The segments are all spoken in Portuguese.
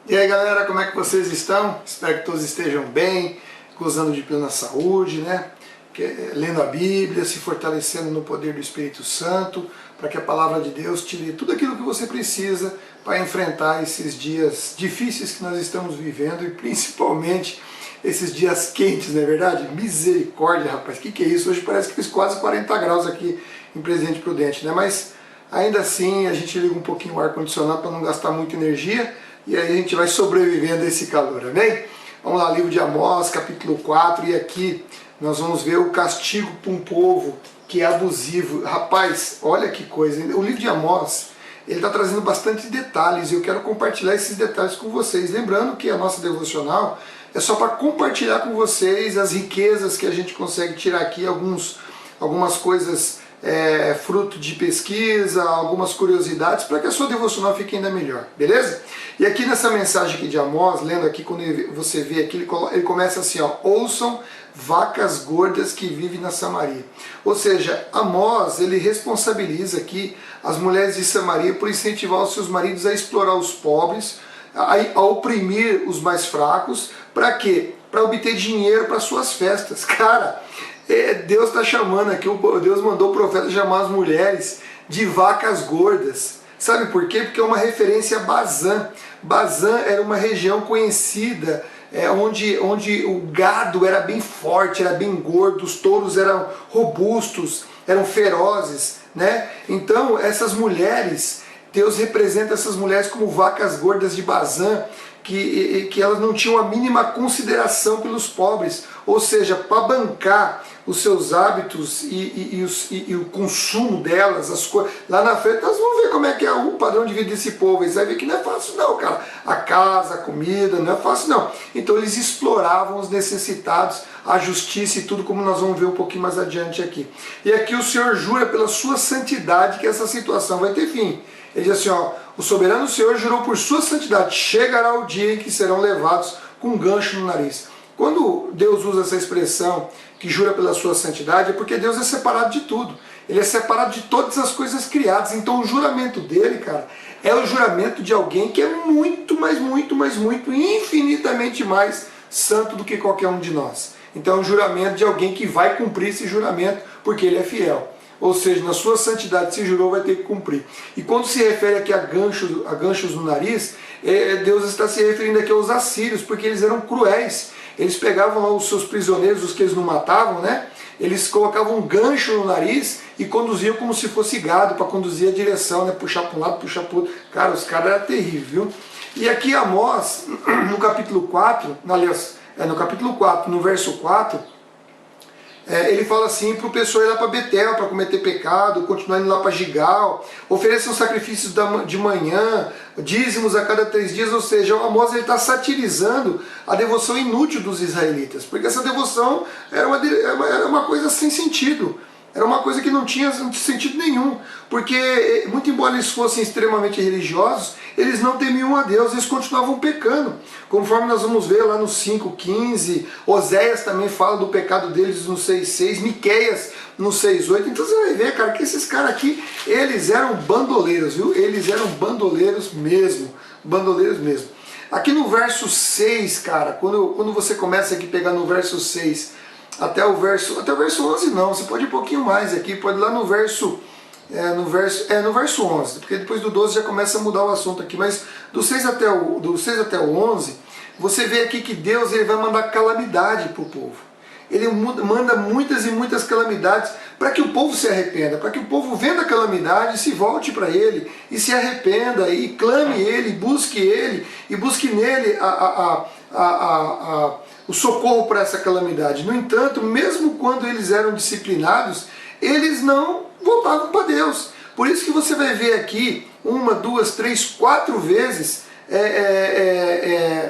E aí galera, como é que vocês estão? Espero que todos estejam bem, gozando de plena saúde, né? Lendo a Bíblia, se fortalecendo no poder do Espírito Santo, para que a palavra de Deus te dê tudo aquilo que você precisa para enfrentar esses dias difíceis que nós estamos vivendo e principalmente esses dias quentes, não é verdade? Misericórdia, rapaz, que é isso? Hoje parece que fez quase 40 graus aqui em Presidente Prudente, né? Mas ainda assim a gente liga um pouquinho o ar-condicionado para não gastar muita energia e aí a gente vai sobrevivendo a esse calor, amém? Vamos lá, livro de Amós, capítulo 4, e aqui nós vamos ver o castigo para um povo que é abusivo. Rapaz, olha que coisa, o livro de Amós, ele está trazendo bastante detalhes e eu quero compartilhar esses detalhes com vocês. Lembrando que a nossa devocional é só para compartilhar com vocês as riquezas que a gente consegue tirar aqui, algumas coisas fruto de pesquisa, algumas curiosidades, para que a sua devocional fique ainda melhor, beleza? E aqui nessa mensagem aqui de Amós, lendo aqui, quando você vê aqui, ele começa assim, ó: ouçam vacas gordas que vivem na Samaria. Ou seja, Amós, ele responsabiliza aqui as mulheres de Samaria por incentivar os seus maridos a explorar os pobres, a oprimir os mais fracos. Para quê? Para obter dinheiro para suas festas. Cara, Deus está chamando aqui, Deus mandou o profeta chamar as mulheres de vacas gordas. Sabe por quê? Porque é uma referência a Bazã. Bazã era uma região conhecida, onde o gado era bem forte, era bem gordo, os touros eram robustos, eram ferozes, né? Então essas mulheres, Deus representa essas mulheres como vacas gordas de Bazã, que elas não tinham a mínima consideração pelos pobres, ou seja, para bancar os seus hábitos e o consumo delas, lá na frente nós vamos ver como é que é o padrão de vida desse povo. Eles vão ver que não é fácil não, cara. A casa, a comida, não é fácil não. Então eles exploravam os necessitados, a justiça e tudo, como nós vamos ver um pouquinho mais adiante aqui. E aqui o Senhor jura pela sua santidade que essa situação vai ter fim. Ele diz assim, ó: o soberano Senhor jurou por sua santidade, chegará o dia em que serão levados com um gancho no nariz. Quando Deus usa essa expressão, que jura pela sua santidade, é porque Deus é separado de tudo. Ele é separado de todas as coisas criadas. Então o juramento dele, cara, é o juramento de alguém que é muito, infinitamente mais santo do que qualquer um de nós. Então é um juramento de alguém que vai cumprir esse juramento, porque ele é fiel. Ou seja, na sua santidade se jurou, vai ter que cumprir. E quando se refere aqui a ganchos no nariz, Deus está se referindo aqui aos assírios, porque eles eram cruéis. Eles pegavam lá os seus prisioneiros, os que eles não matavam, né? Eles colocavam um gancho no nariz e conduziam como se fosse gado, para conduzir a direção, né? Puxar para um lado, puxar para o outro. Cara, os caras eram terríveis, viu? E aqui Amós, no capítulo 4, aliás, no capítulo 4, no verso 4, ele fala assim para o pessoal ir lá para Betel, para cometer pecado, continuar indo lá para Gigal, ofereçam sacrifícios de manhã, dízimos a cada 3 dias, ou seja, o Amós está satirizando a devoção inútil dos israelitas, porque essa devoção era uma coisa sem sentido. Era uma coisa que não tinha sentido nenhum, porque muito embora eles fossem extremamente religiosos, eles não temiam a Deus, eles continuavam pecando. Conforme nós vamos ver lá no 5:15, Oséias também fala do pecado deles no 6:6, Miqueias no 6:8. Então você vai ver, cara, que esses caras aqui, eles eram bandoleiros, viu? Eles eram bandoleiros mesmo, bandoleiros mesmo. Aqui no verso 6, cara, quando você começa aqui a pegar no verso 6, até o verso 11 não, você pode ir um pouquinho mais aqui, pode ir lá no verso 11, porque depois do 12 já começa a mudar o assunto aqui, mas do 6 até o 11, você vê aqui que Deus ele vai mandar calamidade para o povo. Ele manda muitas e muitas calamidades para que o povo se arrependa, para que o povo venda a calamidade, se volte para ele e se arrependa e clame ele, e busque nele o socorro para essa calamidade. No entanto, mesmo quando eles eram disciplinados, eles não voltavam para Deus. Por isso que você vai ver aqui 1, 2, 3, 4 vezes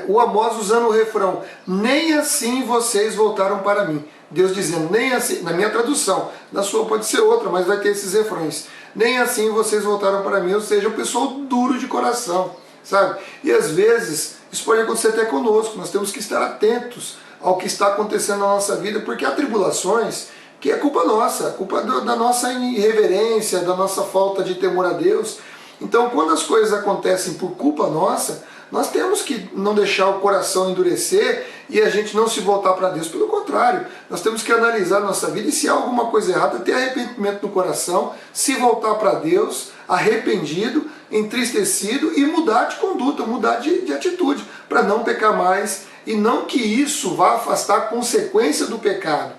o Amós usando o refrão: nem assim vocês voltaram para mim. Deus dizendo, nem assim, na minha tradução, na sua pode ser outra, mas vai ter esses refrões. Nem assim vocês voltaram para mim, ou seja, o pessoal duro de coração, sabe? E às vezes isso pode acontecer até conosco, nós temos que estar atentos ao que está acontecendo na nossa vida, porque há tribulações que é culpa nossa, culpa da nossa irreverência, da nossa falta de temor a Deus. Então, quando as coisas acontecem por culpa nossa, Nós temos que não deixar o coração endurecer e a gente não se voltar para Deus. Pelo contrário, nós temos que analisar a nossa vida e se há alguma coisa errada, ter arrependimento no coração, se voltar para Deus, arrependido, entristecido e mudar de conduta, mudar de atitude, para não pecar mais e não que isso vá afastar a consequência do pecado.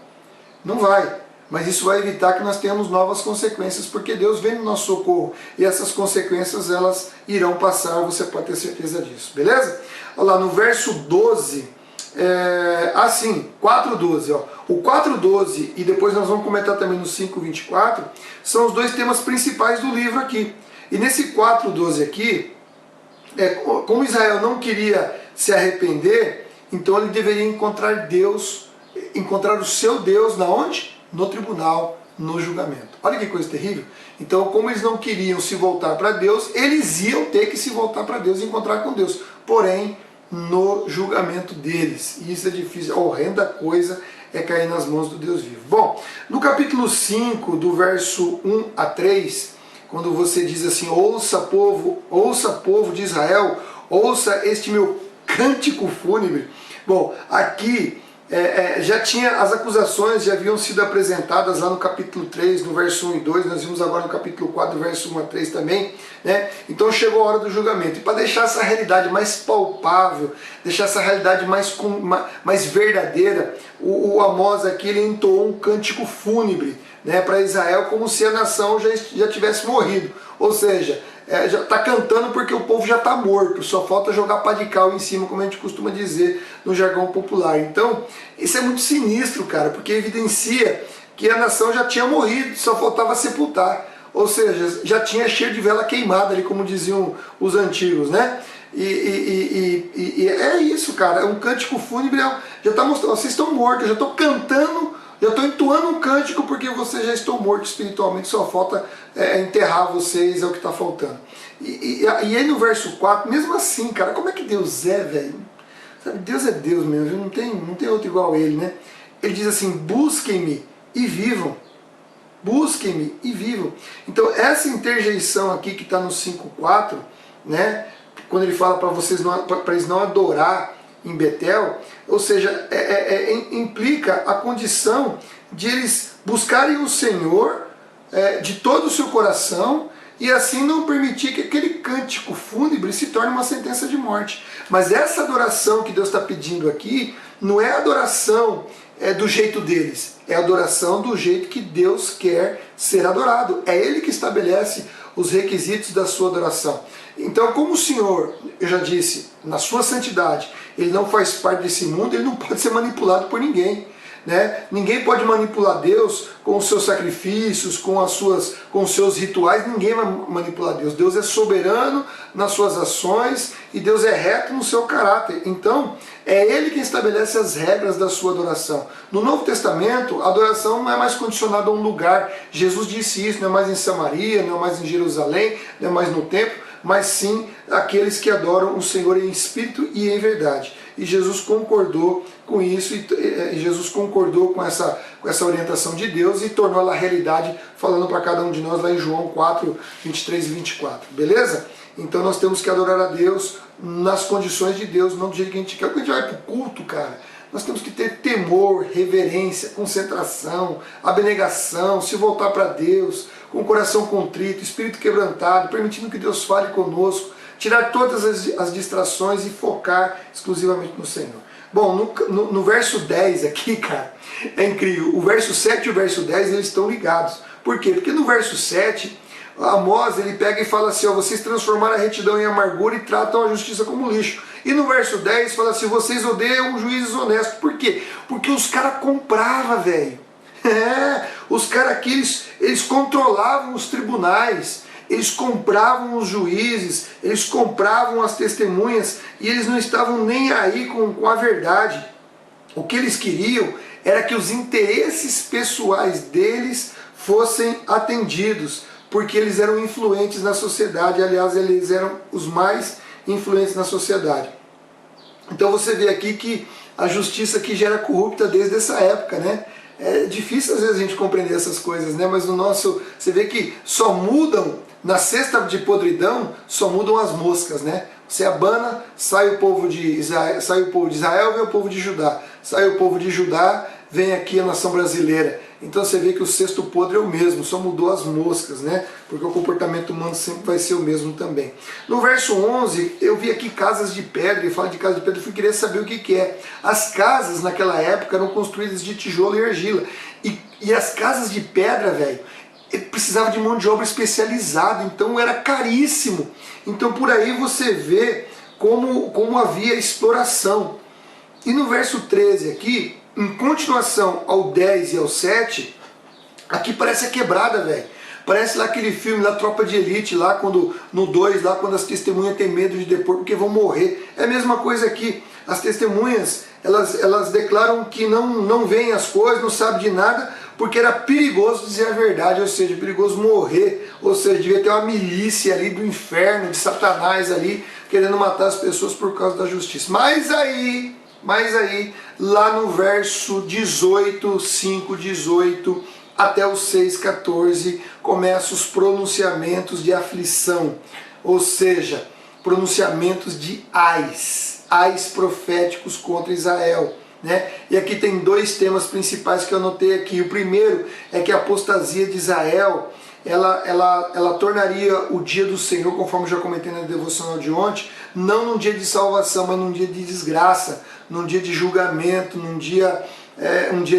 Não vai. Mas isso vai evitar que nós tenhamos novas consequências, porque Deus vem no nosso socorro e essas consequências elas irão passar, você pode ter certeza disso, beleza? Olha lá, no verso 12, 4:12, ó. O 4:12 e depois nós vamos comentar também no 5:24, são os dois temas principais do livro aqui. E nesse 4:12 aqui, como Israel não queria se arrepender, então ele deveria encontrar Deus, encontrar o seu Deus na onde? No tribunal, no julgamento. Olha que coisa terrível. Então, como eles não queriam se voltar para Deus, eles iam ter que se voltar para Deus e encontrar com Deus. Porém, no julgamento deles. E isso é difícil, a horrenda coisa é cair nas mãos do Deus vivo. Bom, no capítulo 5, do verso 1 a 3, quando você diz assim, ouça povo de Israel, ouça este meu cântico fúnebre. Bom, aqui já tinha, as acusações já haviam sido apresentadas lá no capítulo 3, no verso 1 e 2, nós vimos agora no capítulo 4, verso 1 a 3 também, né? Então chegou a hora do julgamento, e para deixar essa realidade mais palpável, deixar essa realidade mais verdadeira, o Amós aqui ele entoou um cântico fúnebre, né, para Israel, como se a nação já tivesse morrido, ou seja, já está cantando porque o povo já está morto, só falta jogar pá de cal em cima, como a gente costuma dizer no jargão popular. Então, isso é muito sinistro, cara, porque evidencia que a nação já tinha morrido, só faltava sepultar. Ou seja, já tinha cheiro de vela queimada ali, como diziam os antigos, né? E é isso, cara, é um cântico fúnebre, já está mostrando, vocês estão mortos, eu já estou cantando, eu estou entoando um cântico porque vocês já estão mortos espiritualmente, só falta enterrar vocês, é o que está faltando. E aí no verso 4, mesmo assim, cara, como é que Deus é, velho? Sabe, Deus é Deus mesmo, não tem outro igual a Ele, né? Ele diz assim, busquem-me e vivam. Busquem-me e vivam. Então essa interjeição aqui que está no 5:4, né? Quando ele fala para eles não adorar em Betel, ou seja, implica a condição de eles buscarem o Senhor de todo o seu coração e assim não permitir que aquele cântico fúnebre se torne uma sentença de morte. Mas essa adoração que Deus está pedindo aqui não é adoração do jeito deles, é adoração do jeito que Deus quer ser adorado. É Ele que estabelece os requisitos da sua adoração. Então, como o Senhor, eu já disse, na sua santidade, Ele não faz parte desse mundo, Ele não pode ser manipulado por ninguém. Né? Ninguém pode manipular Deus com os seus sacrifícios, com os seus rituais, ninguém vai manipular Deus. Deus é soberano nas suas ações e Deus é reto no seu caráter. Então, é Ele quem estabelece as regras da sua adoração. No Novo Testamento, a adoração não é mais condicionada a um lugar. Jesus disse isso, não é mais em Samaria, não é mais em Jerusalém, não é mais no templo, mas sim aqueles que adoram o Senhor em espírito e em verdade. E Jesus concordou com isso, e Jesus concordou com essa orientação de Deus e tornou ela realidade, falando para cada um de nós lá em João 4, 23 e 24. Beleza? Então nós temos que adorar a Deus nas condições de Deus, não do jeito que a gente quer. Quando a gente vai para o culto, cara, nós temos que ter temor, reverência, concentração, abnegação, se voltar para Deus, com o coração contrito, espírito quebrantado, permitindo que Deus fale conosco, tirar todas as distrações e focar exclusivamente no Senhor. Bom, no verso 10 aqui, cara, é incrível. O verso 7 e o verso 10, eles estão ligados. Por quê? Porque no verso 7, Amós, ele pega e fala assim, ó, vocês transformaram a retidão em amargura e tratam a justiça como lixo. E no verso 10 fala assim, vocês odeiam juízes honestos. Por quê? Porque os caras compravam, velho. Os caras aqui, eles controlavam os tribunais, eles compravam os juízes, eles compravam as testemunhas e eles não estavam nem aí com a verdade. O que eles queriam era que os interesses pessoais deles fossem atendidos, porque eles eram influentes na sociedade, aliás, eles eram os mais influentes na sociedade. Então você vê aqui que a justiça aqui já era corrupta desde essa época, né? É difícil às vezes a gente compreender essas coisas, né? Mas no nosso, você vê que só mudam, na cesta de podridão, só mudam as moscas, né? Você abana, sai o povo de Israel, vem o povo de Judá. Sai o povo de Judá, vem aqui a nação brasileira. Então você vê que o cesto podre é o mesmo, só mudou as moscas, né? Porque o comportamento humano sempre vai ser o mesmo também. No verso 11, eu vi aqui casas de pedra, e fala de casa de pedra, eu fui querer saber o que é. As casas naquela época eram construídas de tijolo e argila. E as casas de pedra, velho, precisava de mão de obra especializada, então era caríssimo. Então por aí você vê como havia exploração. E no verso 13 aqui, em continuação ao 10 e ao 7, aqui parece a quebrada, velho. Parece lá aquele filme da Tropa de Elite, lá quando, no 2, lá quando as testemunhas têm medo de depor porque vão morrer. É a mesma coisa aqui. As testemunhas, elas declaram que não veem as coisas, não sabem de nada, porque era perigoso dizer a verdade, ou seja, perigoso morrer, ou seja, devia ter uma milícia ali do inferno, de Satanás ali, querendo matar as pessoas por causa da justiça. Mas aí, lá no verso 18, 5, 18 até o 6, 14, começam os pronunciamentos de aflição, ou seja, pronunciamentos de ais proféticos contra Israel. Né? E aqui tem dois temas principais que eu anotei aqui. O primeiro é que a apostasia de Israel ela tornaria o dia do Senhor, conforme eu já comentei na devocional de ontem, não num dia de salvação, mas num dia de desgraça, num dia de julgamento, um dia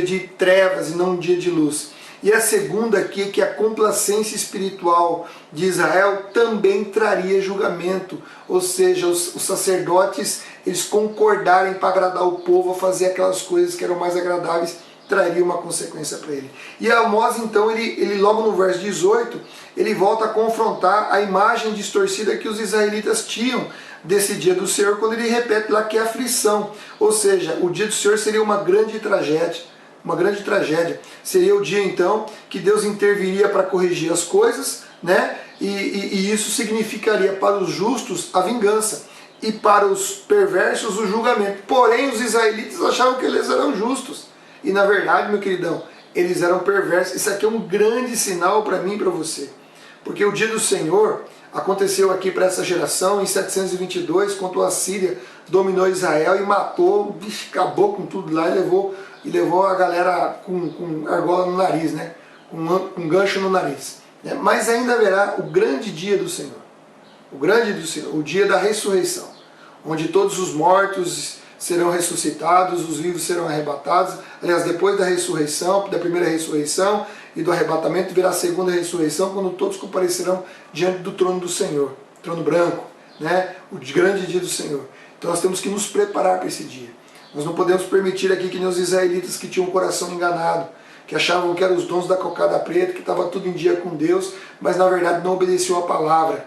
de trevas e não um dia de luz. E a segunda aqui é que a complacência espiritual de Israel também traria julgamento, ou seja, os sacerdotes, eles concordarem para agradar o povo a fazer aquelas coisas que eram mais agradáveis, traria uma consequência para ele. E Amós, então, ele logo no verso 18, ele volta a confrontar a imagem distorcida que os israelitas tinham desse dia do Senhor, quando ele repete lá que é aflição, ou seja, o dia do Senhor seria uma grande tragédia. Uma grande tragédia. Seria o dia então que Deus interviria para corrigir as coisas, né? E isso significaria para os justos a vingança e para os perversos o julgamento. Porém, os israelitas achavam que eles eram justos. E na verdade, meu queridão, eles eram perversos. Isso aqui é um grande sinal para mim e para você. Porque o dia do Senhor aconteceu aqui para essa geração em 722, quando a Assíria dominou Israel e matou, acabou com tudo lá e levou a galera com argola no nariz, né? Com gancho no nariz. Mas ainda haverá o grande dia do Senhor, o dia da ressurreição, onde todos os mortos serão ressuscitados, os vivos serão arrebatados. Aliás, depois da ressurreição, da primeira ressurreição e do arrebatamento, virá a segunda ressurreição, quando todos comparecerão diante do trono do Senhor, trono branco, né? O grande dia do Senhor. Então nós temos que nos preparar para esse dia. Nós não podemos permitir aqui que nem os israelitas que tinham o coração enganado, que achavam que eram os dons da cocada preta, que estava tudo em dia com Deus, mas na verdade não obedeciam a palavra.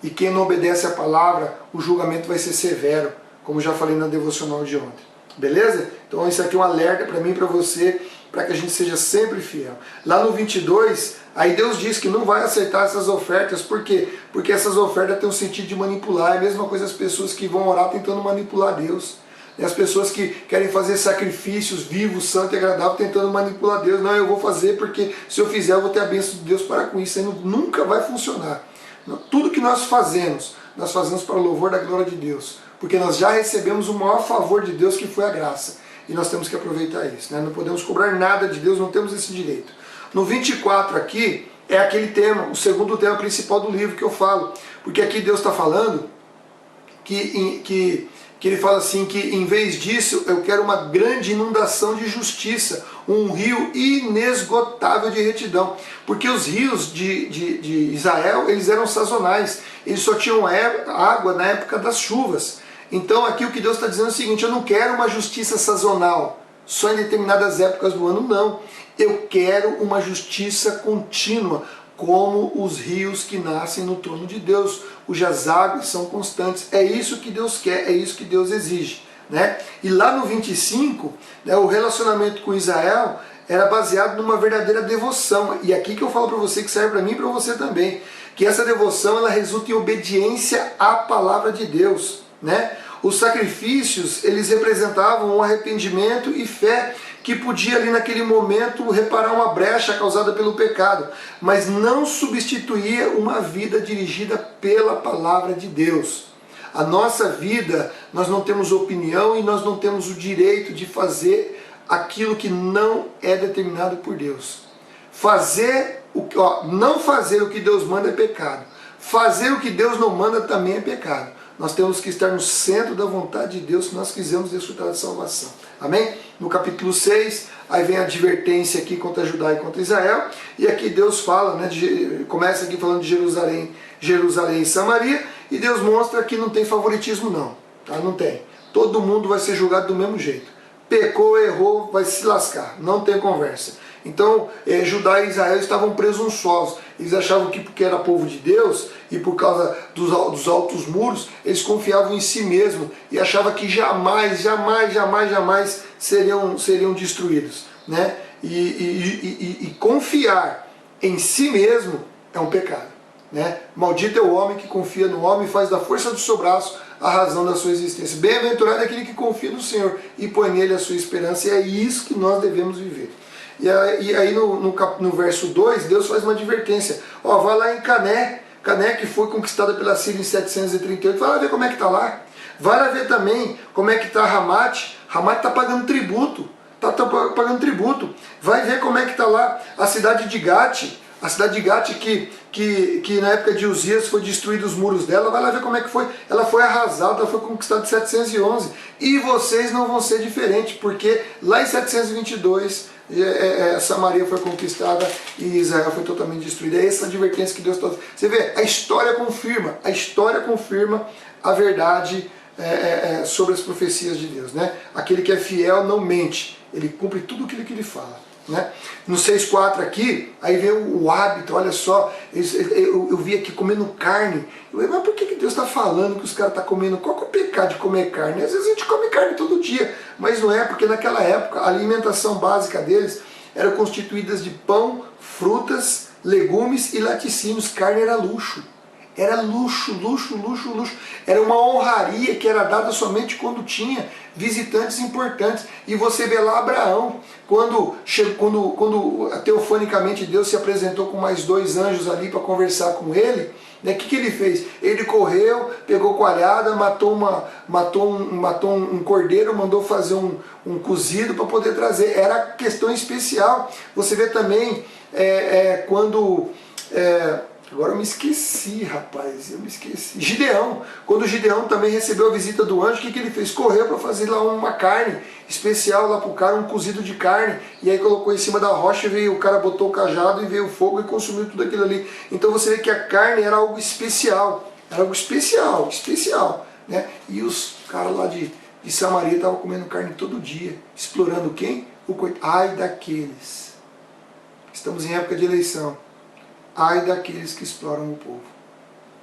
E quem não obedece a palavra, o julgamento vai ser severo, como já falei na devocional de ontem. Beleza? Então isso aqui é um alerta para mim e para você, para que a gente seja sempre fiel. Lá no 22, aí Deus diz que não vai aceitar essas ofertas. Por quê? Porque essas ofertas têm um sentido de manipular. É a mesma coisa as pessoas que vão orar tentando manipular Deus. E as pessoas que querem fazer sacrifícios vivos, santos e agradáveis, tentando manipular Deus. Não, eu vou fazer porque se eu fizer eu vou ter a bênção de Deus para com isso. Aí nunca vai funcionar. Tudo que nós fazemos para o louvor da glória de Deus. Porque nós já recebemos o maior favor de Deus, que foi a graça. E nós temos que aproveitar isso. Né? Não podemos cobrar nada de Deus, não temos esse direito. No 24 aqui é aquele tema, o segundo tema principal do livro que eu falo. Porque aqui Deus está falando que ele fala assim, que em vez disso eu quero uma grande inundação de justiça, um rio inesgotável de retidão. Porque os rios de Israel, eles eram sazonais, eles só tinham água na época das chuvas. Então aqui o que Deus está dizendo é o seguinte: eu não quero uma justiça sazonal, só em determinadas épocas do ano, não. Eu quero uma justiça contínua, como os rios que nascem no trono de Deus, cujas águas são constantes. É isso que Deus quer, é isso que Deus exige. Né? E lá no 25, né, o relacionamento com Israel era baseado numa verdadeira devoção. E aqui que eu falo para você, que serve para mim e para você também, que essa devoção ela resulta em obediência à palavra de Deus. Né? Os sacrifícios, eles representavam um arrependimento e fé que podia ali naquele momento reparar uma brecha causada pelo pecado, mas não substituía uma vida dirigida pela palavra de Deus. A nossa vida, nós não temos opinião e nós não temos o direito de fazer aquilo que não é determinado por Deus. Não fazer o que Deus manda é pecado. Fazer o que Deus não manda também é pecado. Nós temos que estar no centro da vontade de Deus se nós quisermos desfrutar da salvação. Amém? No capítulo 6, aí vem a advertência aqui contra Judá e contra Israel. E aqui Deus fala, né, começa aqui falando de Jerusalém e Samaria. E Deus mostra que não tem favoritismo não. Tá? Não tem. Todo mundo vai ser julgado do mesmo jeito. Pecou, errou, vai se lascar. Não tem conversa. Então, Judá e Israel estavam presunçosos. Eles achavam que porque era povo de Deus e por causa dos altos muros, eles confiavam em si mesmos e achavam que jamais seriam destruídos. Né? E confiar em si mesmo é um pecado. Né? Maldito é o homem que confia no homem e faz da força do seu braço a razão da sua existência. Bem-aventurado é aquele que confia no Senhor e põe nele a sua esperança. E é isso que nós devemos viver. E aí no verso 2, Deus faz uma advertência. Ó, vai lá em Cané, que foi conquistada pela Síria em 738, vai lá ver como é que está lá. Vai lá ver também como é que está Ramate. Ramate está pagando tributo. Tá pagando tributo. Vai ver como é que está lá a cidade de Gate. A cidade de Gate que na época de Uzias foi destruído os muros dela. Vai lá ver como é que foi. Ela foi arrasada, ela foi conquistada em 711. E vocês não vão ser diferentes, porque lá em 722... Samaria foi conquistada e Israel foi totalmente destruída. É essa advertência que Deus está... Você vê, a história confirma a verdade sobre as profecias de Deus. Né? Aquele que é fiel não mente, ele cumpre tudo aquilo que ele fala. Né? No 6.4 aqui, aí vem o hábito, olha só, eu vi aqui comendo carne. Mas por que Deus está falando que os caras estão comendo? Qual que é o pecado de comer carne? Às vezes a gente come carne todo dia, mas não é, porque naquela época a alimentação básica deles era constituída de pão, frutas, legumes e laticínios. Carne era luxo. Era luxo. Era uma honraria que era dada somente quando tinha visitantes importantes. E você vê lá Abraão, quando teofanicamente Deus se apresentou com mais 2 anjos ali para conversar com ele, né, que ele fez? Ele correu, pegou coalhada, matou um cordeiro, mandou fazer um cozido para poder trazer. Era questão especial. Você vê também quando... Agora eu me esqueci, rapaz, Gideão. Quando Gideão também recebeu a visita do anjo, o que ele fez? Correu para fazer lá uma carne especial lá para o cara, um cozido de carne, e aí colocou em cima da rocha, veio, o cara botou o cajado e veio o fogo e consumiu tudo aquilo ali. Então você vê que a carne era algo especial, né? E os caras lá de Samaria estavam comendo carne todo dia, explorando quem? Ai daqueles. Estamos em época de eleição. Ai daqueles que exploram o povo.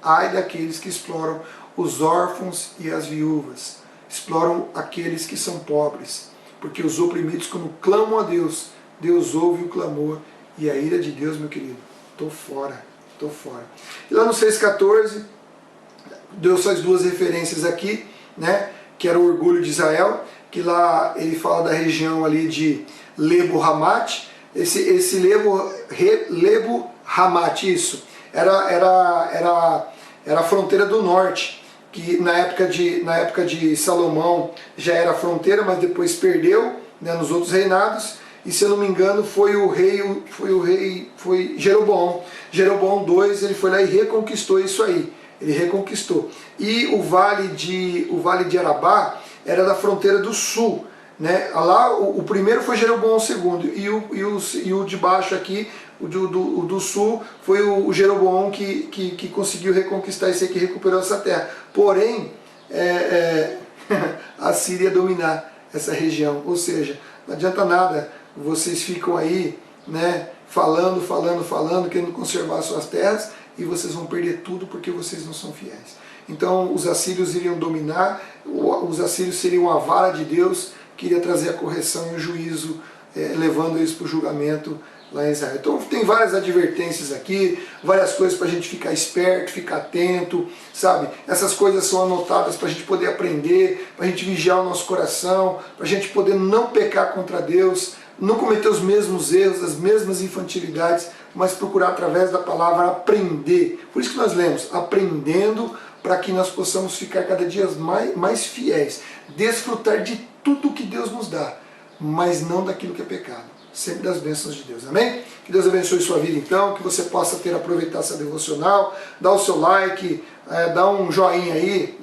Ai daqueles que exploram os órfãos e as viúvas. Exploram aqueles que são pobres. Porque os oprimidos, quando clamam a Deus, Deus ouve o clamor. E a ira de Deus, meu querido, estou fora. E lá no 6,14, Deus faz 2 referências aqui, né? Que era o orgulho de Israel, que lá ele fala da região ali de Lebo Hamate. Esse Lebo Hamate, isso, era a fronteira do norte, que na época de Salomão já era a fronteira, mas depois perdeu, né, nos outros reinados, e se eu não me engano foi Jeroboão. Jeroboão II, ele foi lá e reconquistou isso aí, ele reconquistou. E o vale de Arabá era da fronteira do sul, né? Lá o primeiro foi Jeroboão II, e o de baixo aqui, o do sul, foi o Jeroboão que conseguiu reconquistar isso aqui, recuperou essa terra. Porém, a Síria dominar essa região, ou seja, não adianta nada, vocês ficam aí, né, falando, querendo conservar suas terras, e vocês vão perder tudo porque vocês não são fiéis. Então os assírios iriam dominar, os assírios seriam a vara de Deus, que iria trazer a correção e o juízo, levando eles para o julgamento lá em Israel. Então tem várias advertências aqui, várias coisas para a gente ficar esperto, ficar atento, sabe? Essas coisas são anotadas para a gente poder aprender, para a gente vigiar o nosso coração, para a gente poder não pecar contra Deus, não cometer os mesmos erros, as mesmas infantilidades, mas procurar através da palavra aprender. Por isso que nós lemos, aprendendo para que nós possamos ficar cada dia mais fiéis, desfrutar de tudo que Deus nos dá, mas não daquilo que é pecado, sempre das bênçãos de Deus, amém? Que Deus abençoe sua vida então, que você possa ter aproveitado essa devocional, dá o seu like, dá um joinha aí,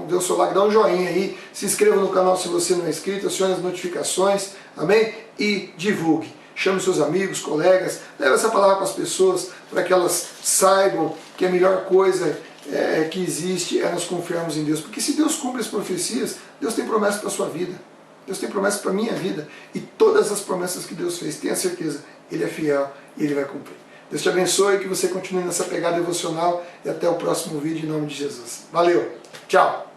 dê o seu like, dá um joinha aí, se inscreva no canal se você não é inscrito, acione as notificações, amém? E divulgue, chame seus amigos, colegas, leve essa palavra para as pessoas, para que elas saibam que a melhor coisa que existe é nós confiarmos em Deus, porque se Deus cumpre as profecias, Deus tem promessa para a sua vida, Deus tem promessa para a minha vida, e todas as promessas que Deus fez, tenha certeza, Ele é fiel e Ele vai cumprir. Deus te abençoe, que você continue nessa pegada devocional, e até o próximo vídeo em nome de Jesus. Valeu, tchau!